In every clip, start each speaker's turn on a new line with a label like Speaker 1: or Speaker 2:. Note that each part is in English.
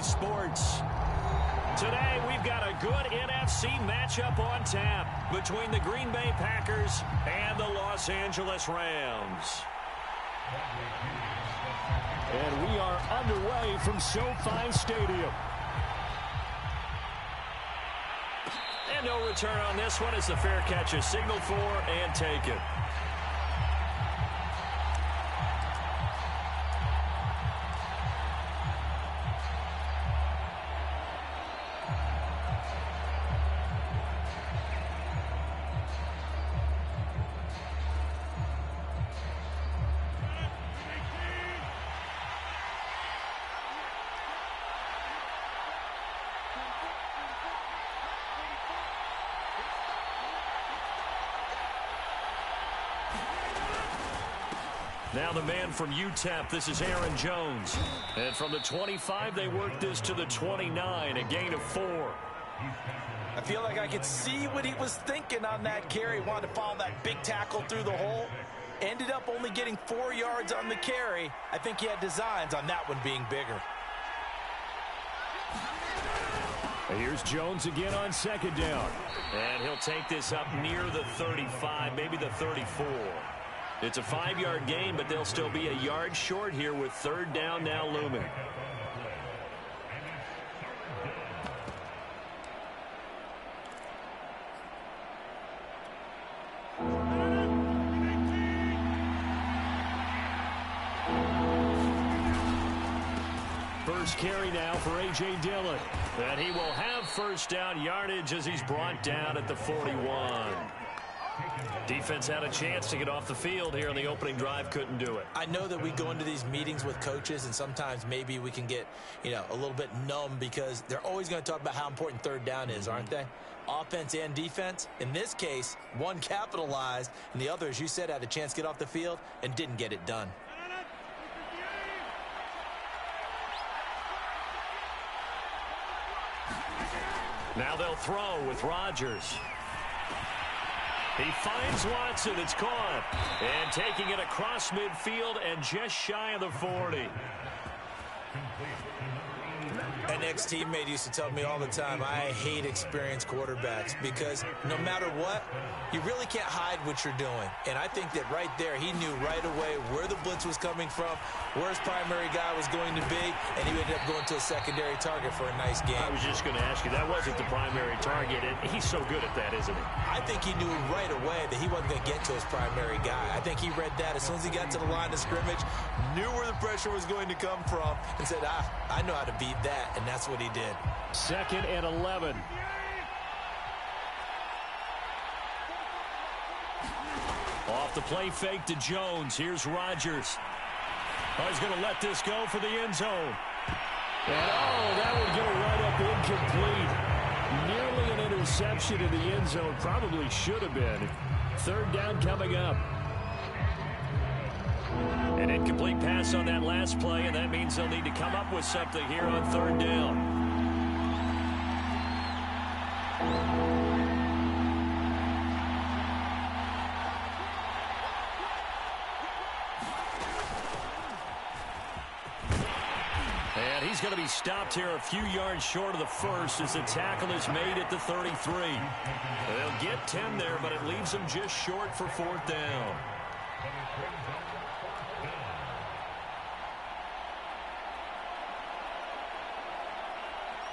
Speaker 1: Sports. Today, we've got a good NFC matchup on tap between the Green Bay Packers and the Los Angeles Rams.
Speaker 2: And we are underway from SoFi Stadium.
Speaker 1: And no return on this one as the fair catch is signaled for and taken. Now the man from UTEP, this is Aaron Jones. And from the 25, they work this to the 29, a gain of 4.
Speaker 3: I feel like I could see what he was thinking on that carry. Wanted to follow that big tackle through the hole. Ended up only getting 4 yards on the carry. I think he had designs on that one being bigger.
Speaker 2: Here's Jones again on second down.
Speaker 1: And he'll take this up near the 35, maybe the 34. It's a 5-yard gain, but they'll still be a yard short here with third down now looming.
Speaker 2: First carry now for A.J. Dillon.
Speaker 1: And he will have first down yardage as he's brought down at the 41. Defense had a chance to get off the field here on the opening drive, couldn't do it.
Speaker 3: I know that we go into these meetings with coaches, and sometimes maybe we can get, a little bit numb because they're always going to talk about how important third down is, aren't they? Offense and defense. In this case, one capitalized, and the other, as you said, had a chance to get off the field and didn't get it done.
Speaker 1: Now they'll throw with Rodgers. He finds Watson. It's caught. And taking it across midfield and just shy of the 40.
Speaker 3: An ex-teammate used to tell me all the time, I hate experienced quarterbacks because no matter what, you really can't hide what you're doing. And I think that right there, he knew right away where the blitz was coming from, where his primary guy was going to be, and he ended up going to a secondary target for a nice game.
Speaker 1: I was just going to ask you, that wasn't the primary target, and he's so good at that, isn't he?
Speaker 3: I think he knew right away that he wasn't going to get to his primary guy. I think he read that as soon as he got to the line of scrimmage, knew where the pressure was going to come from, and said, I know how to beat that. And that's what he did.
Speaker 2: 2nd and 11.
Speaker 1: Off the play fake to Jones. Here's Rodgers. Oh, he's going to let this go for the end zone.
Speaker 2: And that would go right up incomplete. Nearly an interception in the end zone. Probably should have been. Third down coming up.
Speaker 1: An incomplete pass on that last play, and that means they'll need to come up with something here on third down. And he's going to be stopped here a few yards short of the first as the tackle is made at the 33. They'll get 10 there, but it leaves them just short for fourth down.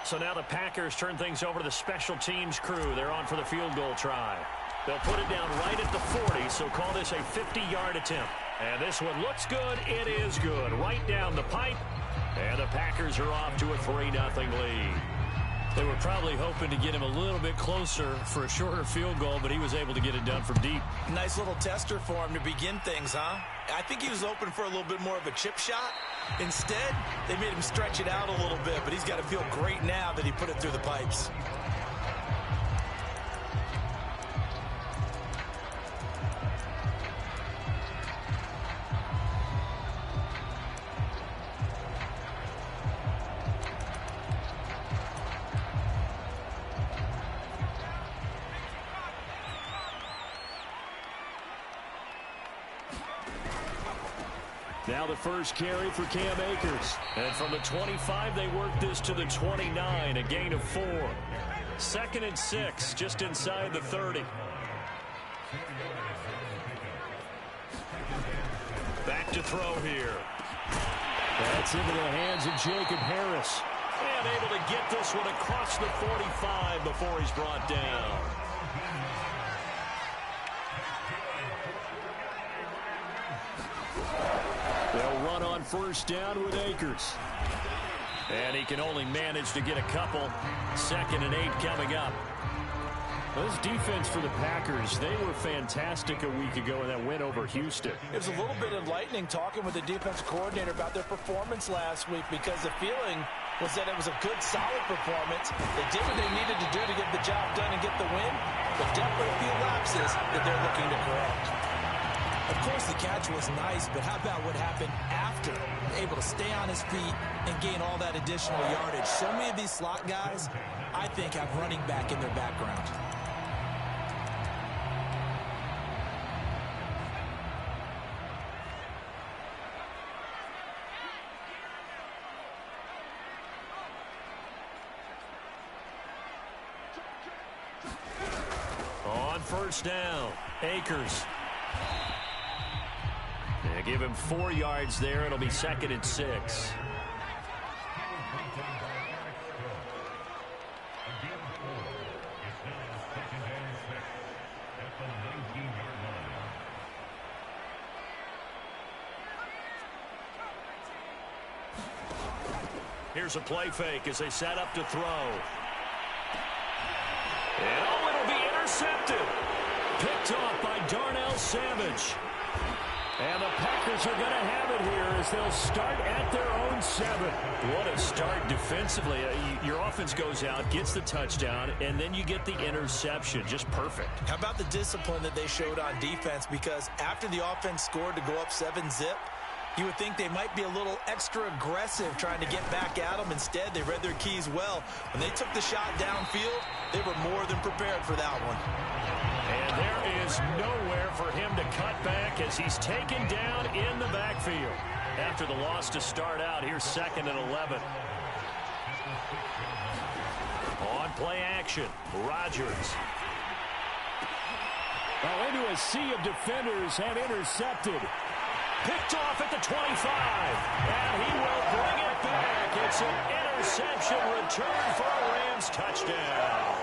Speaker 1: So now the Packers turn things over to the special teams crew. They're on for the field goal try. They'll put it down right at the 40, so call this a 50-yard attempt. And this one looks good. It is good. Right down the pipe. And the Packers are off to a 3-0 lead. They were probably hoping to get him a little bit closer for a shorter field goal, but he was able to get it done from deep.
Speaker 3: Nice little tester for him to begin things, huh? I think he was hoping for a little bit more of a chip shot. Instead, they made him stretch it out a little bit, but he's got to feel great now that he put it through the pipes.
Speaker 2: Now the first carry for Cam Akers.
Speaker 1: And from the 25, they work this to the 29, a gain of 4. 2nd and 6, just inside the 30. Back to throw here.
Speaker 2: That's into the hands of Jacob Harris.
Speaker 1: And able to get this one across the 45 before he's brought down.
Speaker 2: They'll run on first down with Akers.
Speaker 1: And he can only manage to get a couple. 2nd and 8 coming up.
Speaker 2: This defense for the Packers, they were fantastic a week ago in that win over Houston.
Speaker 4: It was a little bit enlightening talking with the defensive coordinator about their performance last week, because the feeling was that it was a good, solid performance. They did what they needed to do to get the job done and get the win, but definitely a few lapses that they're looking to correct.
Speaker 3: Of course, the catch was nice, but how about what happened after? Able to stay on his feet and gain all that additional yardage. So many of these slot guys, I think, have running back in their background.
Speaker 1: On first down, Akers. They give him 4 yards there. It'll be 2nd and 6. Here's a play fake as they set up to throw. And oh, it'll be intercepted. Picked off by Darnell Savage.
Speaker 2: And the Packers are going to have it here as they'll start at their own 7.
Speaker 1: What a start defensively. Your offense goes out, gets the touchdown, and then you get the interception. Just perfect.
Speaker 3: How about the discipline that they showed on defense? Because after the offense scored to go up 7-zip, you would think they might be a little extra aggressive trying to get back at them. Instead, they read their keys well. When they took the shot downfield, they were more than prepared for that one.
Speaker 1: And there is nowhere for him to cut back as he's taken down in the backfield. After the loss to start out, here's 2nd and 11. On play action, Rodgers.
Speaker 2: Well, into a sea of defenders and intercepted.
Speaker 1: Picked off at the 25. And he will bring it back. It's an interception return for a Rams touchdown.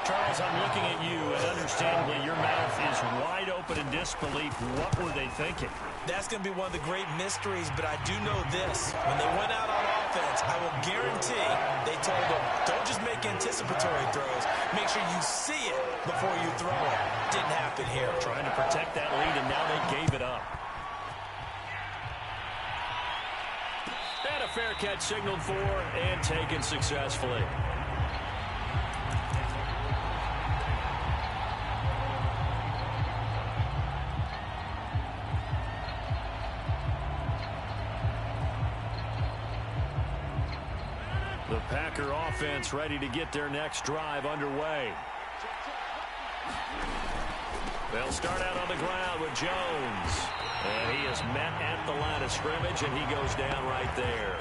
Speaker 1: Charles, I'm looking at you, and understandably, your mouth is wide open in disbelief. What were they thinking?
Speaker 3: That's going to be one of the great mysteries, but I do know this. When they went out on offense, I will guarantee they told them, don't just make anticipatory throws. Make sure you see it before you throw it. Didn't happen here.
Speaker 1: Trying to protect that lead, and now they gave it up. And a fair catch signaled for and taken successfully. The Packer offense ready to get their next drive underway. They'll start out on the ground with Jones. And he is met at the line of scrimmage, and he goes down right there.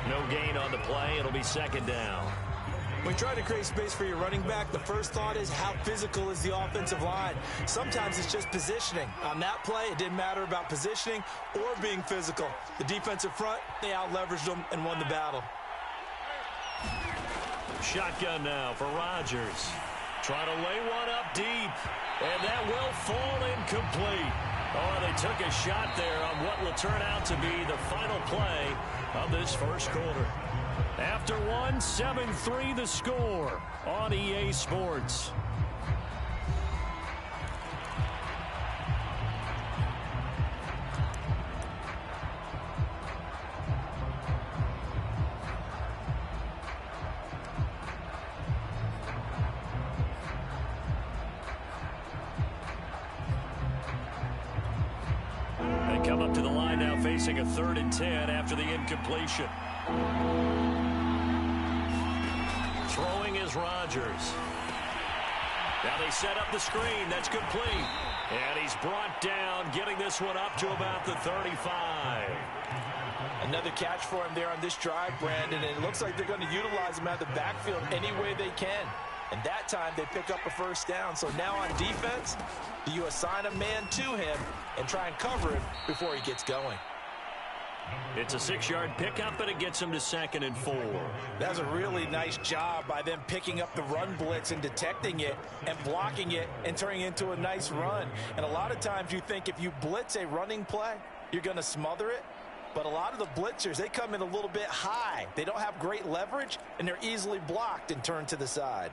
Speaker 1: No gain on the play. It'll be 2nd down.
Speaker 3: When you try to create space for your running back, the first thought is how physical is the offensive line. Sometimes it's just positioning. On that play, it didn't matter about positioning or being physical. The defensive front, they out-leveraged them and won the battle.
Speaker 1: Shotgun now for Rodgers. Trying to lay one up deep. And that will fall incomplete. Oh, they took a shot there on what will turn out to be the final play of this first quarter. After one, 7-3 the score on EA Sports. They come up to the line now facing a 3rd and 10 after the incompletion. Throwing is Rodgers. Now they set up the screen. That's complete. And he's brought down, getting this one up to about the 35.
Speaker 4: Another catch for him there on this drive, Brandon, and it looks like they're going to utilize him out of the backfield any way they can. And that time they pick up a first down. So now on defense, you assign a man to him and try and cover him before he gets going.
Speaker 1: It's a 6-yard pickup, and it gets him to 2nd and 4.
Speaker 4: That's a really nice job by them picking up the run blitz and detecting it and blocking it and turning it into a nice run. And a lot of times you think if you blitz a running play, you're going to smother it. But a lot of the blitzers, they come in a little bit high. They don't have great leverage, and they're easily blocked and turned to the side.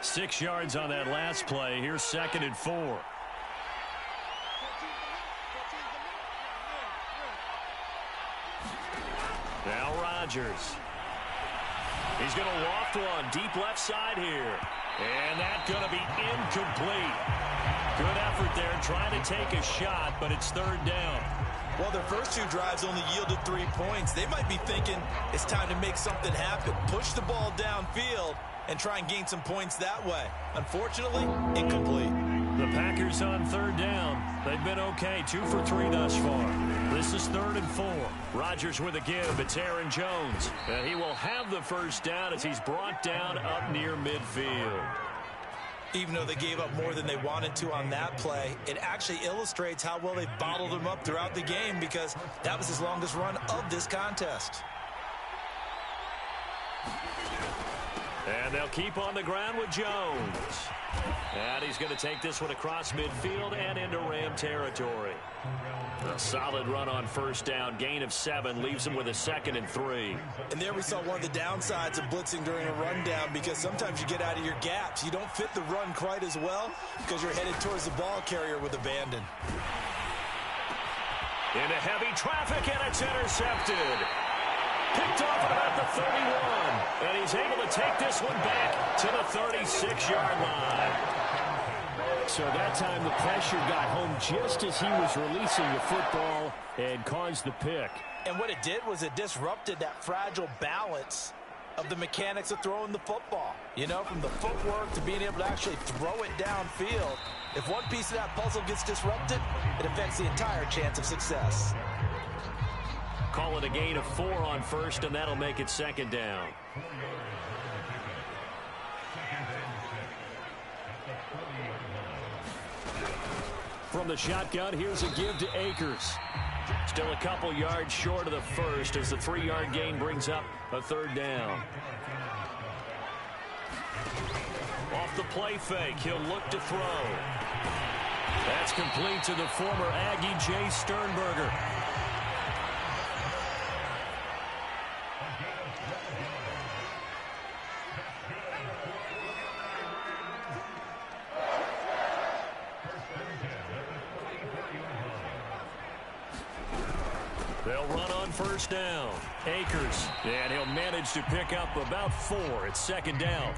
Speaker 1: 6 yards on that last play. Here's 2nd and 4. Now Rodgers. He's going to loft one deep left side here. And that's going to be incomplete. Good effort there trying to take a shot, but it's 3rd down.
Speaker 3: Well, their first 2 drives only yielded 3 points. They might be thinking it's time to make something happen. Push the ball downfield and try and gain some points that way. Unfortunately, incomplete.
Speaker 1: The Packers on 3rd down. They've been okay, 2 for 3 thus far. This is 3rd and 4. Rodgers with a give. It's Aaron Jones. And he will have the first down as he's brought down up near midfield.
Speaker 3: Even though they gave up more than they wanted to on that play, it actually illustrates how well they bottled him up throughout the game because that was his longest run of this contest.
Speaker 1: And they'll keep on the ground with Jones. And he's going to take this one across midfield and into Ram territory. A solid run on 1st down. Gain of 7 leaves him with a 2nd and 3.
Speaker 3: And there we saw one of the downsides of blitzing during a rundown because sometimes you get out of your gaps. You don't fit the run quite as well because you're headed towards the ball carrier with abandon.
Speaker 1: Into heavy traffic, and it's intercepted. Picked off at about the 31. And he's able to take this one back to the 36-yard line.
Speaker 2: So that time the pressure got home just as he was releasing the football and caused the pick.
Speaker 4: And what it did was it disrupted that fragile balance of the mechanics of throwing the football. You know, from the footwork to being able to actually throw it downfield. If one piece of that puzzle gets disrupted, it affects the entire chance of success.
Speaker 1: Call it a gain of 4 on 1st, and that'll make it 2nd down. From the shotgun, here's a give to Akers. Still a couple yards short of the first as the 3-yard gain brings up a 3rd down. Off the play fake, he'll look to throw. That's complete to the former Aggie, Jay Sternberger. They'll run on 1st down. Akers, and he'll manage to pick up about 4. It's 2nd down.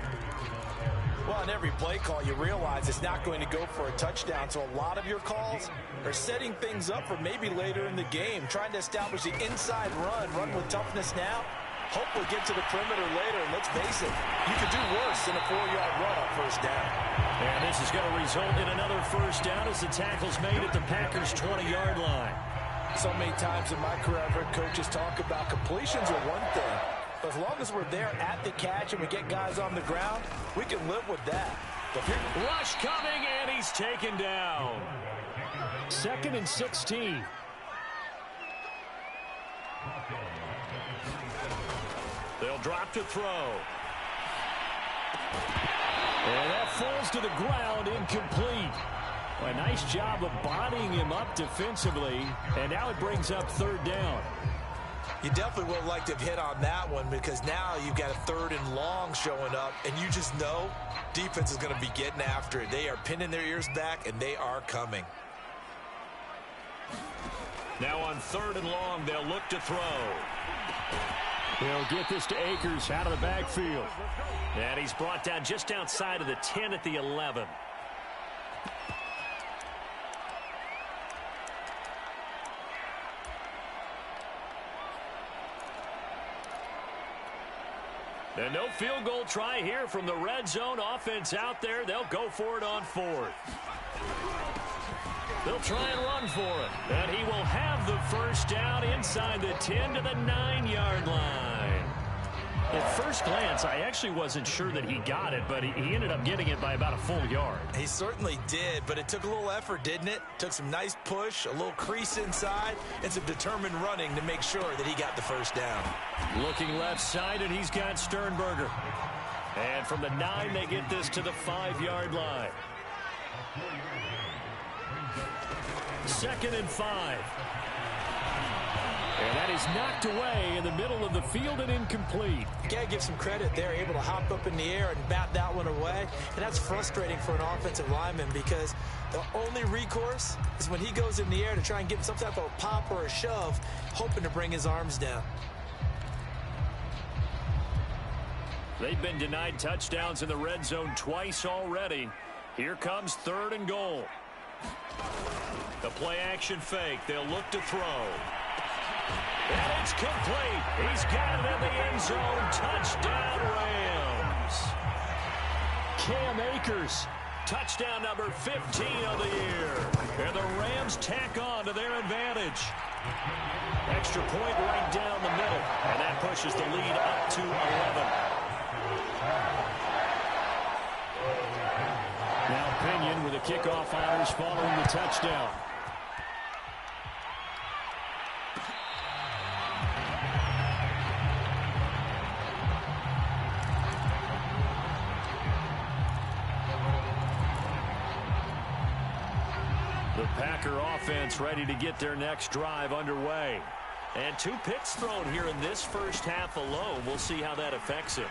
Speaker 4: Well, on every play call, you realize it's not going to go for a touchdown. So a lot of your calls are setting things up for maybe later in the game, trying to establish the inside run with toughness now. Hopefully get to the perimeter later. And let's face it, you could do worse than a 4-yard run on 1st down.
Speaker 1: And this is going to result in another 1st down as the tackle's made at the Packers' 20-yard line.
Speaker 4: So many times in my career, I've heard coaches talk about completions are one thing. But as long as we're there at the catch and we get guys on the ground, we can live with that. But
Speaker 1: rush coming, and he's taken down.
Speaker 2: 2nd and 16.
Speaker 1: They'll drop to throw.
Speaker 2: And that falls to the ground, incomplete. A nice job of bodying him up defensively, and now it brings up 3rd down.
Speaker 3: You definitely would like to have hit on that one because now you've got a 3rd and long showing up, and you just know defense is going to be getting after it. They are pinning their ears back, and they are coming.
Speaker 1: Now on 3rd and long, they'll look to throw.
Speaker 2: They'll get this to Akers out of the backfield.
Speaker 1: And he's brought down just outside of the 10 at the 11. And no field goal try here from the red zone offense out there. They'll go for it on 4th. They'll try and run for it. And he will have the first down inside the 10 to the 9-yard line. At first glance, I actually wasn't sure that he got it, but he ended up getting it by about a full yard.
Speaker 3: He certainly did, but it took a little effort, didn't it? Took some nice push, a little crease inside, and some determined running to make sure that he got the first down.
Speaker 1: Looking left side, and he's got Sternberger. And from the 9, they get this to the 5-yard line. 2nd and 5. And that is knocked away in the middle of the field and incomplete.
Speaker 3: You got to give some credit. They're able to hop up in the air and bat that one away. And that's frustrating for an offensive lineman because the only recourse is when he goes in the air to try and give some type of a pop or a shove, hoping to bring his arms down.
Speaker 1: They've been denied touchdowns in the red zone twice already. Here comes 3rd and goal. The play-action fake. They'll look to throw. And it's complete. He's got it in the end zone. Touchdown, Rams.
Speaker 2: Cam Akers.
Speaker 1: Touchdown number 15 of the year. And the Rams tack on to their advantage. Extra point right down the middle. And that pushes the lead up to 11.
Speaker 2: Now Pinion with the kickoff honors following the touchdown.
Speaker 1: The Packer offense ready to get their next drive underway. And 2 picks thrown here in this first half alone. We'll see how that affects him.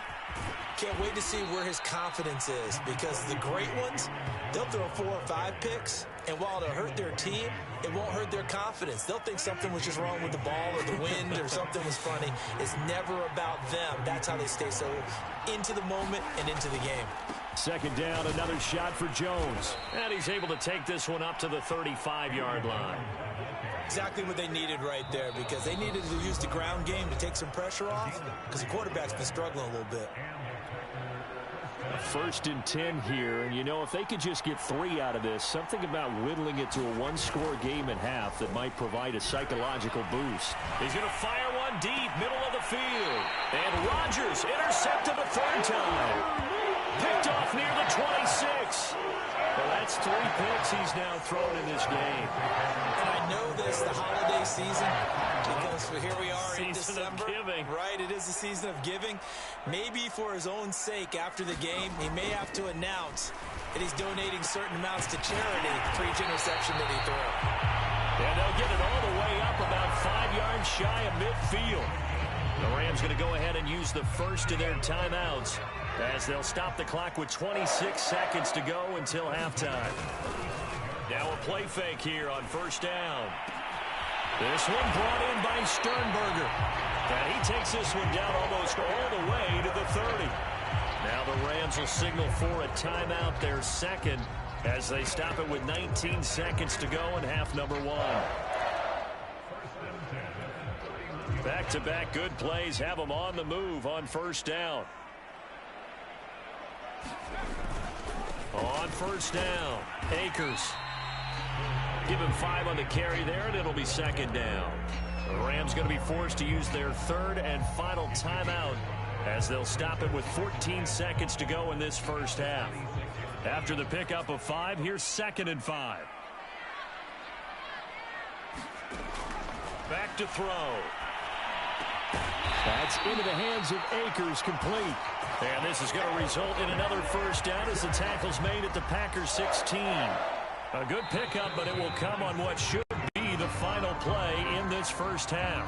Speaker 3: Can't wait to see where his confidence is because the great ones, they'll throw 4 or 5 picks, and while it'll hurt their team, it won't hurt their confidence. They'll think something was just wrong with the ball or the wind or something was funny. It's never about them. That's how they stay so into the moment and into the game.
Speaker 2: 2nd down, another shot for Jones.
Speaker 1: And he's able to take this one up to the 35-yard line.
Speaker 3: Exactly what they needed right there because they needed to use the ground game to take some pressure off because the quarterback's been struggling a little bit.
Speaker 2: 1st and 10 here, and you know, if they could just get 3 out of this, something about whittling it to a 1-score game at half that might provide a psychological boost.
Speaker 1: He's going to fire one deep, middle of the field. And Rodgers intercepted the 3rd time. Picked off near the 26. Well, that's 3 picks he's now thrown in this game.
Speaker 3: And I know this, the holiday season, because here we are in December.
Speaker 1: Season of giving.
Speaker 3: Right, it is the season of giving. Maybe for his own sake after the game, he may have to announce that he's donating certain amounts to charity for each interception that he threw.
Speaker 1: And they'll get it all the way up about 5 yards shy of midfield. The Rams going to go ahead and use the first of their timeouts as they'll stop the clock with 26 seconds to go until halftime. Now a play fake here on 1st down. This one brought in by Sternberger. And he takes this one down almost all the way to the 30. Now the Rams will signal for a timeout, their 2nd, as they stop it with 19 seconds to go in half number 1. Back-to-back good plays have them on the move on 1st down. On 1st down, Akers. Give him 5 on the carry there, and it'll be 2nd down. The Rams going to be forced to use their 3rd and final timeout as they'll stop it with 14 seconds to go in this first half. After the pickup of 5, here's 2nd and 5. Back to throw.
Speaker 2: That's into the hands of Akers, complete.
Speaker 1: And this is going to result in another first down as the tackle's made at the Packers 16. A good pickup, but it will come on what should be the final play in this first half.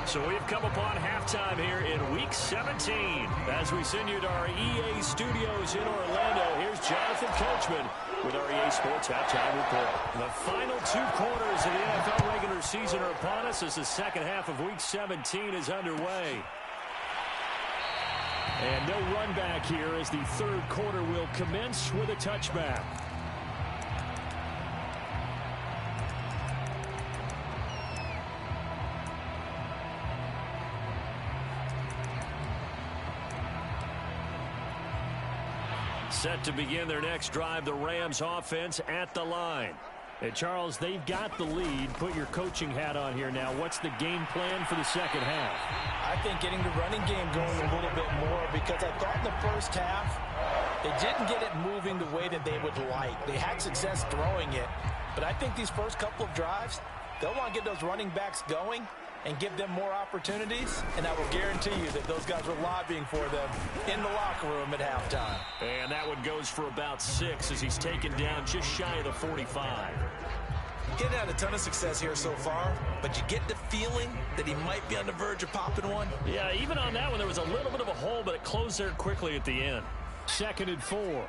Speaker 1: So we've come upon halftime here in Week 17. As we send you to our EA studios in Orlando, here's Jonathan Coachman with our EA Sports Halftime Report. The final 2 quarters of the NFL regular season are upon us as the second half of Week 17 is underway.
Speaker 2: And no run back here as the 3rd quarter will commence with a touchback.
Speaker 1: Set to begin their next drive, the Rams offense at the line.
Speaker 2: Hey, Charles, they've got the lead. Put your coaching hat on here now. What's the game plan for the second half?
Speaker 4: I think getting the running game going a little bit more, because I thought in the first half they didn't get it moving the way that they would like. They had success throwing it, but I think these first couple of drives, they'll want to get those running backs going and give them more opportunities, and I will guarantee you that those guys were lobbying for them in the locker room at halftime.
Speaker 1: And that one goes for about 6 as he's taken down just shy of the 45.
Speaker 3: Getting had a ton of success here so far, but you get the feeling that he might be on the verge of popping one.
Speaker 1: Yeah, even on that one, there was a little bit of a hole, but it closed there quickly at the end.
Speaker 2: 2nd and 4.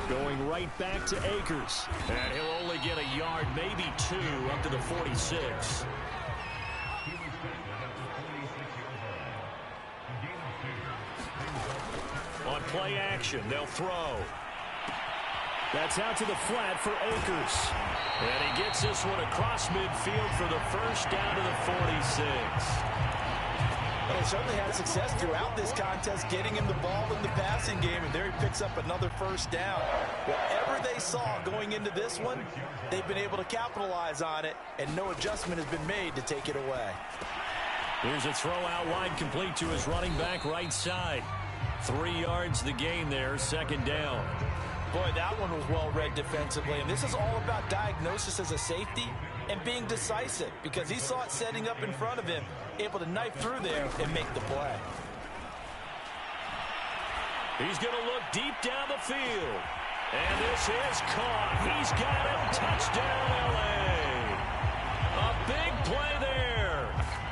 Speaker 2: Going right back to Akers.
Speaker 1: And he'll only get a yard, maybe 2, up to the 46. On play action, they'll throw.
Speaker 2: That's out to the flat for Akers.
Speaker 1: And he gets this one across midfield for the first down to the 46.
Speaker 4: Well, he certainly had success throughout this contest, getting him the ball in the passing game, and there he picks up another first down. Whatever they saw going into this one, they've been able to capitalize on it, and no adjustment has been made to take it away.
Speaker 1: Here's a throw out wide, complete to his running back right side. 3 yards the gain there, 2nd down.
Speaker 4: Boy, that one was well read defensively, and this is all about diagnosis as a safety and being decisive, because he saw it setting up in front of him, able to knife through there and make the play.
Speaker 1: He's going to look deep down the field. And this is caught. He's got him. Touchdown, L.A. A big play there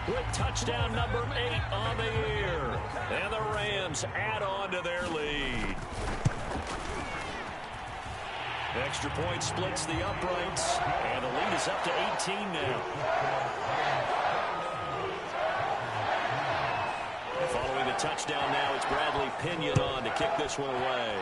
Speaker 1: with touchdown number 8 on the year. And the Rams add on to their lead. Extra point splits the uprights, and the lead is up to 18 now. Following the touchdown now, it's Bradley Pinion on to kick this one away.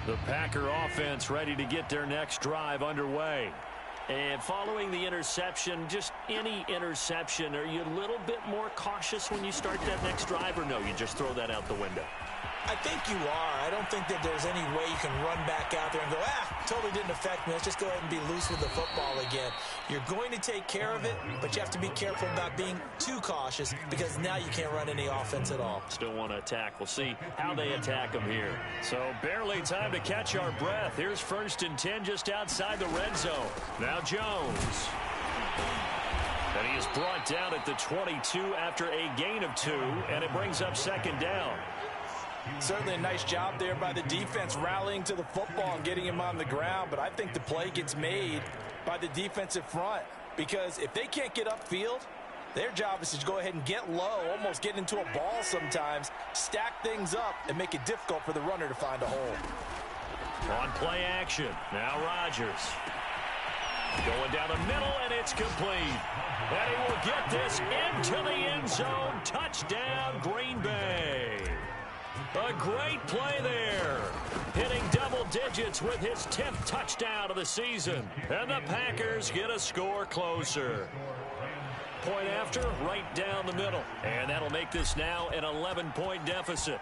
Speaker 1: The Packer offense ready to get their next drive underway. And following the interception, just any interception, are you a little bit more cautious when you start that next drive, or no, you just throw that out the window?
Speaker 3: I think you are. I don't think that there's any way you can run back out there and go, totally didn't affect me. Let's just go ahead and be loose with the football again. You're going to take care of it, but you have to be careful about being too cautious, because now you can't run any offense at all.
Speaker 1: Still want to attack. We'll see how they attack them here. So barely time to catch our breath. Here's 1st and 10 just outside the red zone. Now Jones. And he is brought down at the 22 after a gain of 2, and it brings up 2nd down.
Speaker 4: Certainly a nice job there by the defense, rallying to the football and getting him on the ground. But I think the play gets made by the defensive front, because if they can't get upfield, their job is to go ahead and get low, almost get into a ball sometimes, stack things up, and make it difficult for the runner to find a hole.
Speaker 1: On play action, now Rodgers. Going down the middle, and it's complete. And he will get this into the end zone. Touchdown, Green Bay. A great play there. Hitting double digits with his 10th touchdown of the season. And the Packers get a score closer. Point after, right down the middle. And that'll make this now an 11-point deficit.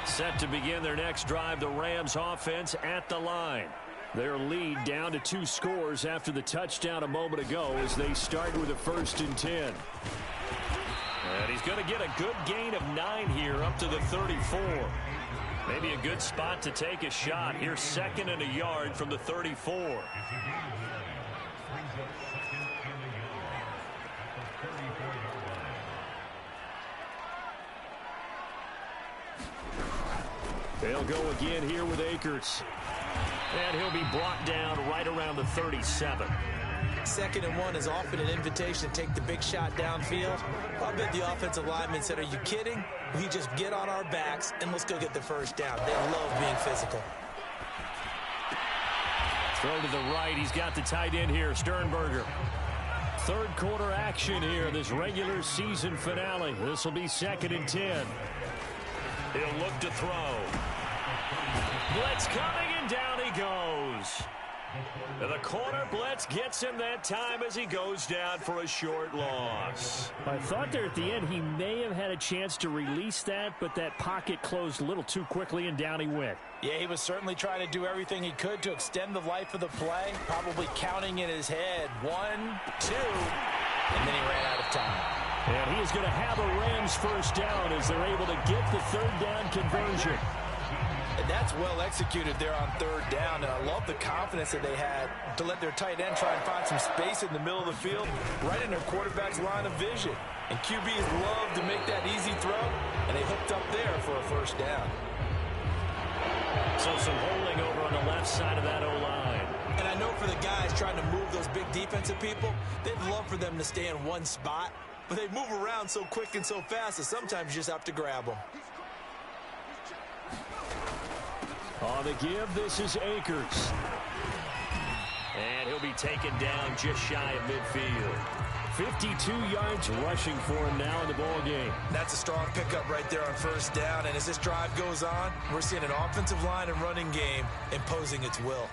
Speaker 1: Set to begin their next drive, the Rams offense at the line. Their lead down to 2 scores after the touchdown a moment ago as they start with a 1st and 10. And he's going to get a good gain of 9 here up to the 34. Maybe a good spot to take a shot. Here's 2nd and a yard from the 34. They'll go again here with Akers. And he'll be brought down right around the 37.
Speaker 3: 2nd and 1 is often an invitation to take the big shot downfield. I bet the offensive lineman said, are you kidding? We just get on our backs and let's go get the first down. They love being physical.
Speaker 2: Throw to the right. He's got the tight end here, Sternberger. Third quarter action here, this regular season finale. This will be 2nd and 10.
Speaker 1: He'll look to throw. Blitz coming, and down he goes. And the corner blitz gets him that time as he goes down for a short loss.
Speaker 2: I thought there at the end he may have had a chance to release that, but that pocket closed a little too quickly, and down he went.
Speaker 4: Yeah, he was certainly trying to do everything he could to extend the life of the play, probably counting in his head 1, 2, and then he ran out of time.
Speaker 2: And he is going to have a Rams first down as they're able to get the 3rd down conversion.
Speaker 4: And that's well executed there on 3rd down. And I love the confidence that they had to let their tight end try and find some space in the middle of the field, right in their quarterback's line of vision. And QBs love to make that easy throw, and they hooked up there for a first down.
Speaker 1: So some holding over on the left side of that O-line.
Speaker 3: And I know for the guys trying to move those big defensive people, they'd love for them to stay in one spot, but they move around so quick and so fast that sometimes you just have to grab them.
Speaker 2: On the give, this is Akers.
Speaker 1: And he'll be taken down just shy of midfield.
Speaker 2: 52 yards rushing for him now in the ball game.
Speaker 3: That's a strong pickup right there on 1st down. And as this drive goes on, we're seeing an offensive line and running game imposing its will.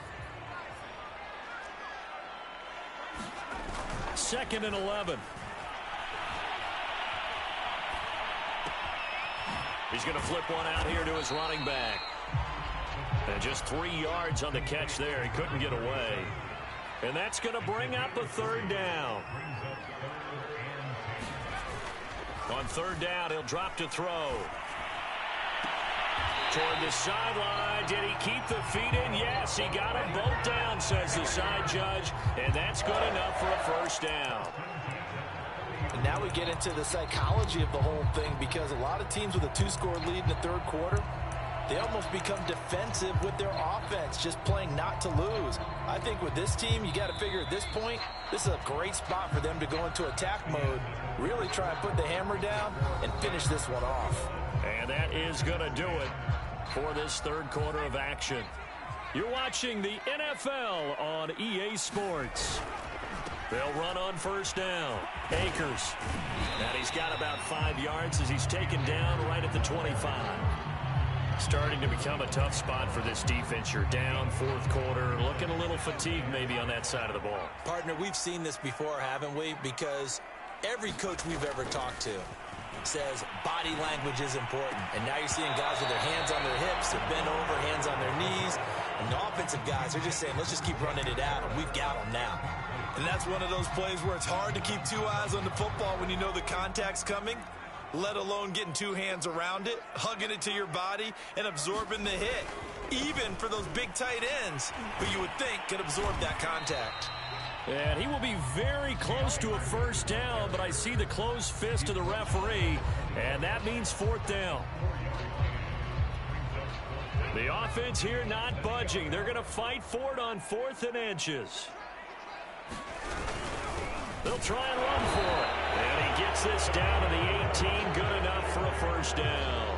Speaker 2: 2nd and 11.
Speaker 1: He's going to flip one out here to his running back. And just 3 yards on the catch there. He couldn't get away. And that's going to bring up a 3rd down. On 3rd down, he'll drop to throw. Toward the sideline. Did he keep the feet in? Yes, he got them both down, says the side judge. And that's good enough for a first down.
Speaker 4: And now we get into the psychology of the whole thing, because a lot of teams with a 2-score lead in the 3rd quarter, they almost become defensive with their offense, just playing not to lose. I think with this team, you got to figure at this point, this is a great spot for them to go into attack mode, really try and put the hammer down and finish this one off.
Speaker 1: And that is going to do it for this 3rd quarter of action.
Speaker 2: You're watching the NFL on EA Sports.
Speaker 1: They'll run on 1st down. Akers. And he's got about 5 yards as he's taken down right at the 25. Starting to become a tough spot for this defense. You're down 4th quarter, looking a little fatigued maybe on that side of the ball.
Speaker 3: Partner, we've seen this before, haven't we? Because every coach we've ever talked to says body language is important. And now you're seeing guys with their hands on their hips, they're bent over, hands on their knees. And the offensive guys are just saying, let's just keep running it at them. We've got them now. And that's one of those plays where it's hard to keep 2 eyes on the football when you know the contact's coming, let alone getting 2 hands around it, hugging it to your body, and absorbing the hit. Even for those big tight ends who you would think could absorb that contact.
Speaker 2: And he will be very close to a first down, but I see the closed fist of the referee, and that means 4th down. The offense here not budging. They're going to fight for it on 4th and inches. They'll try and run for it. And he gets this down to the 18. Good enough for a first down.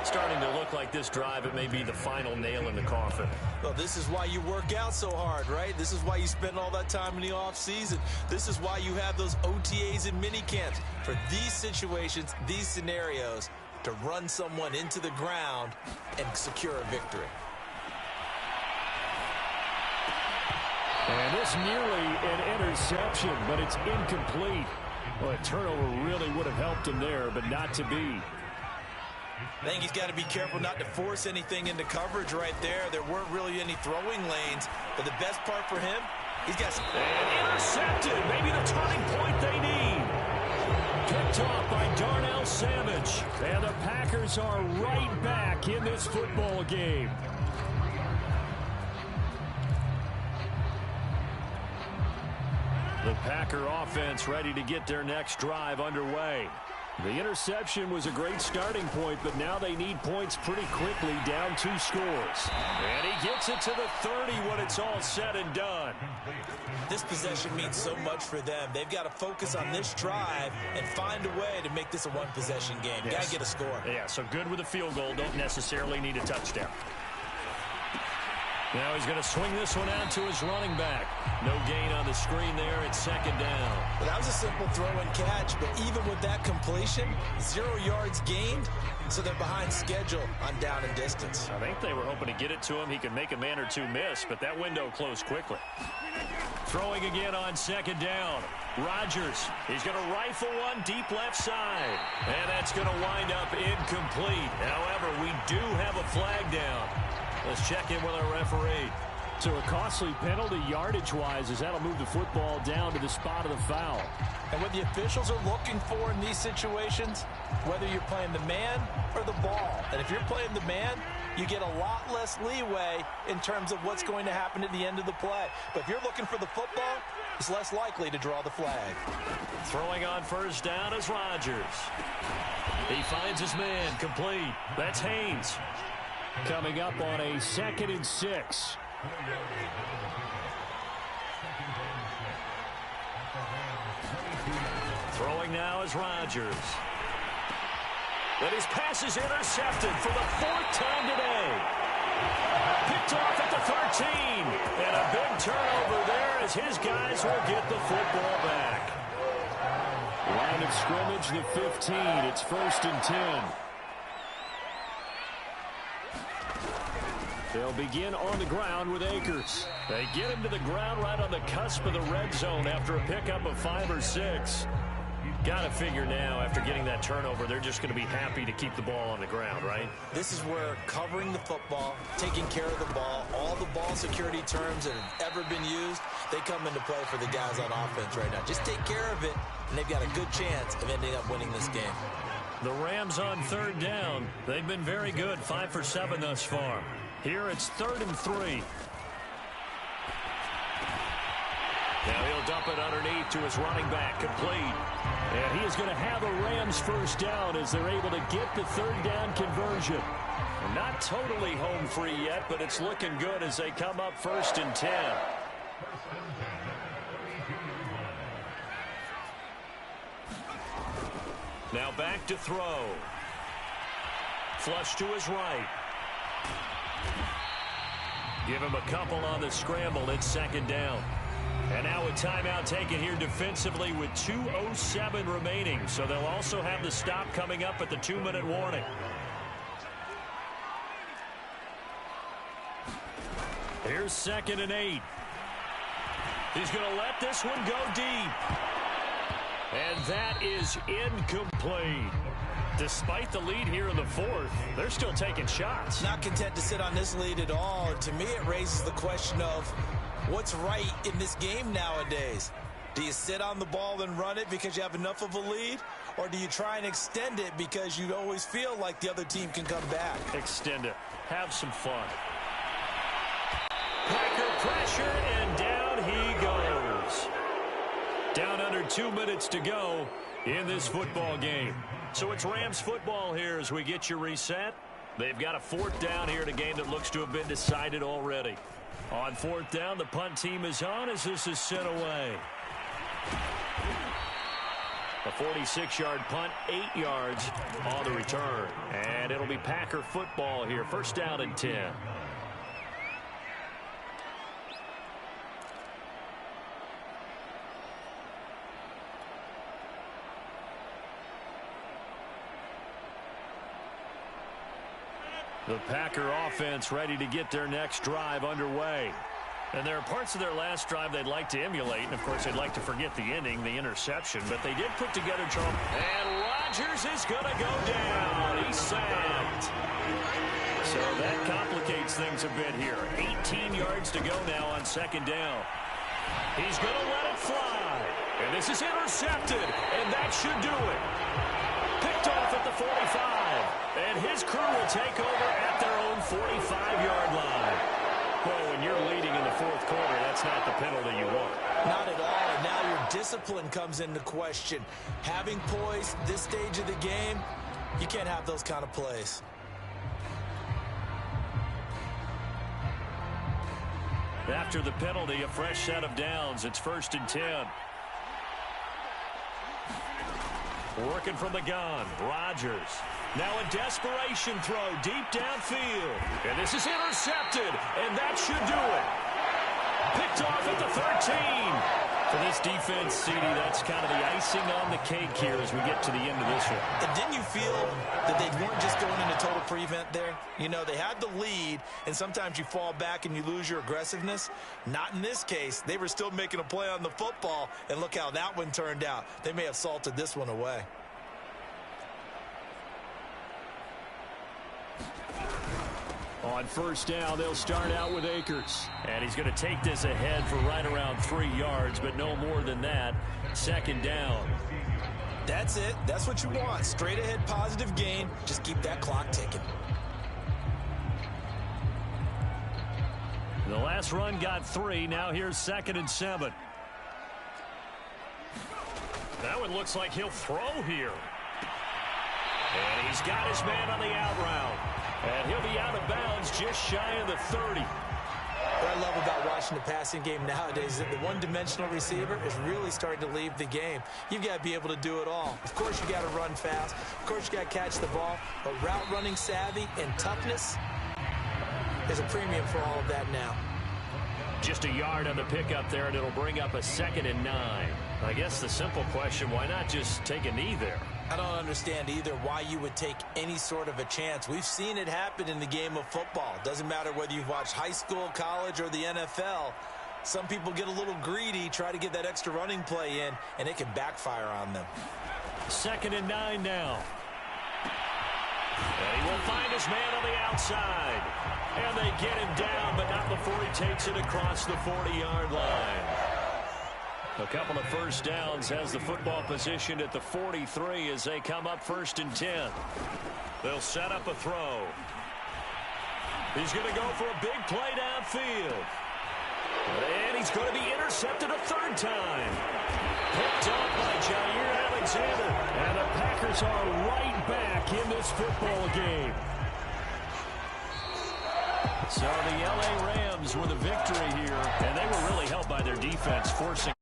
Speaker 1: Starting to look like this drive, it may be the final nail in the coffin.
Speaker 3: Well, this is why you work out so hard, right? This is why you spend all that time in the offseason. This is why you have those OTAs and mini camps. For these situations, these scenarios, to run someone into the ground and secure a victory.
Speaker 2: And this nearly an interception, but it's incomplete. Well, a turnover really would have helped him there, but not to be.
Speaker 3: I think he's got to be careful not to force anything into coverage right there. There weren't really any throwing lanes, but the best part for him, he's got some...
Speaker 2: And intercepted, maybe the turning point they need. Picked off by Darnell Savage, and the Packers are right back in this football game. The Packer offense ready to get their next drive underway. The interception was a great starting point, but now they need points pretty quickly, down 2 scores.
Speaker 1: And he gets it to the 30 when it's all said and done.
Speaker 3: This possession means so much for them. They've got to focus on this drive and find a way to make this a one-possession game.
Speaker 1: Yes.
Speaker 3: Got to get a score.
Speaker 1: Yeah, so good with a field goal. Don't necessarily need a touchdown. Now he's going to swing this one out to his running back. No gain on the screen there. It's 2nd down.
Speaker 3: Well, that was a simple throw and catch, but even with that completion, 0 yards gained, so they're behind schedule on down and distance.
Speaker 1: I think they were hoping to get it to him. He could make a man or two miss, but that window closed quickly. Throwing again on 2nd down. Rodgers, he's going to rifle one deep left side. And that's going to wind up incomplete. However, we do have a flag down. Let's check in with our referee.
Speaker 2: So a costly penalty yardage-wise as that'll move the football down to the spot of the foul.
Speaker 4: And what the officials are looking for in these situations, whether you're playing the man or the ball. And if you're playing the man, you get a lot less leeway in terms of what's going to happen at the end of the play. But if you're looking for the football, it's less likely to draw the flag.
Speaker 1: Throwing on 1st down is Rodgers. He finds his man, complete. That's Haynes.
Speaker 2: Coming up on a 2nd and 6.
Speaker 1: Throwing now is Rodgers. But his pass is intercepted for the 4th time today. Picked off at the 13. And a big turnover there as his guys will get the football back.
Speaker 2: Line of scrimmage, the 15. It's 1st and 10. They'll begin on the ground with Akers.
Speaker 1: They get him to the ground right on the cusp of the red zone after a pickup of 5 or 6. Got to figure now, after getting that turnover, they're just going to be happy to keep the ball on the ground, right?
Speaker 3: This is where covering the football, taking care of the ball, all the ball security terms that have ever been used, they come into play for the guys on offense right now. Just take care of it, and they've got a good chance of ending up winning this game.
Speaker 1: The Rams on 3rd down. They've been very good, 5 for 7 thus far. Here it's 3rd and 3. Now he'll dump it underneath to his running back, complete.
Speaker 2: And he is going to have a Rams 1st down as they're able to get the 3rd down conversion.
Speaker 1: Not totally home free yet, but it's looking good as they come up 1st and 10. Now back to throw. Flush to his right. Give him a couple on the scramble. It's 2nd down. And now a timeout taken here defensively with 2:07 remaining. So they'll also have the stop coming up at the 2-minute warning. Here's 2nd and 8. He's going to let this one go deep. And that is incomplete. Despite the lead here in the 4th, they're still taking shots.
Speaker 3: Not content to sit on this lead at all. To me, it raises the question of what's right in this game nowadays. Do you sit on the ball and run it because you have enough of a lead? Or do you try and extend it because you always feel like the other team can come back?
Speaker 1: Extend it. Have some fun. Packer pressure, and down he goes. Down under 2 minutes to go in this football game. So it's Rams football here as we get you reset. They've got a 4th down here in a game that looks to have been decided already. On 4th down, the punt team is on as this is sent away. A 46-yard punt, 8 yards on the return. And it'll be Packer football here. 1st down and 10. The Packer offense ready to get their next drive underway. And there are parts of their last drive they'd like to emulate. And, of course, they'd like to forget the ending, the interception. But they did put together Charles. And Rodgers is going to go down. He's sacked. So that complicates things a bit here. 18 yards to go now on 2nd down. He's going to let it fly. And this is intercepted. And that should do it. Picked off at the 45. And his crew will take over at their own 45-yard line. Well, when you're leading in the fourth quarter, that's not the penalty you want.
Speaker 3: Not at all, and now your discipline comes into question. Having poise this stage of the game, you can't have those kind of plays.
Speaker 1: After the penalty, a fresh set of downs. It's 1st and 10. Working from the gun, Rodgers. Now a desperation throw deep downfield. And this is intercepted, and that should do it. Picked off at the 13. For this defense, CD, that's kind of the icing on the cake here as we get to the end of this one.
Speaker 3: And didn't you feel that they weren't just going into total prevent there? You know, they had the lead, and sometimes you fall back and you lose your aggressiveness. Not in this case. They were still making a play on the football, and look how that one turned out. They may have salted this one away.
Speaker 1: On 1st down, they'll start out with Akers. And he's going to take this ahead for right around 3 yards, but no more than that. 2nd down.
Speaker 3: That's it. That's what you want. Straight ahead positive gain. Just keep that clock ticking.
Speaker 1: The last run got 3. Now here's 2nd and 7. That one looks like he'll throw here. And he's got his man on the out route. And he'll be out of bounds just shy of the 30.
Speaker 3: What I love about watching the passing game nowadays is that the one-dimensional receiver is really starting to leave the game. You've got to be able to do it all. Of course, you got to run fast. Of course, you got to catch the ball. But route running savvy and toughness, there's a premium for all of that now.
Speaker 1: Just a yard on the pickup there, and it'll bring up a 2nd and 9. I guess the simple question, why not just take a knee there?
Speaker 3: I don't understand either why you would take any sort of a chance. We've seen it happen in the game of football. Doesn't matter whether you've watched high school, college, or the NFL. Some people get a little greedy, try to get that extra running play in, and it can backfire on them.
Speaker 1: 2nd and 9 now. And he will find his man on the outside. And they get him down, but not before he takes it across the 40-yard line. A couple of 1st downs, has the football positioned at the 43 as they come up 1st and 10. They'll set up a throw. He's going to go for a big play downfield. And he's going to be intercepted a 3rd time. Picked up by Jair Alexander. And the Packers are right back in this football game. So the L.A. Rams with a victory here. And they were really helped by their defense, forcing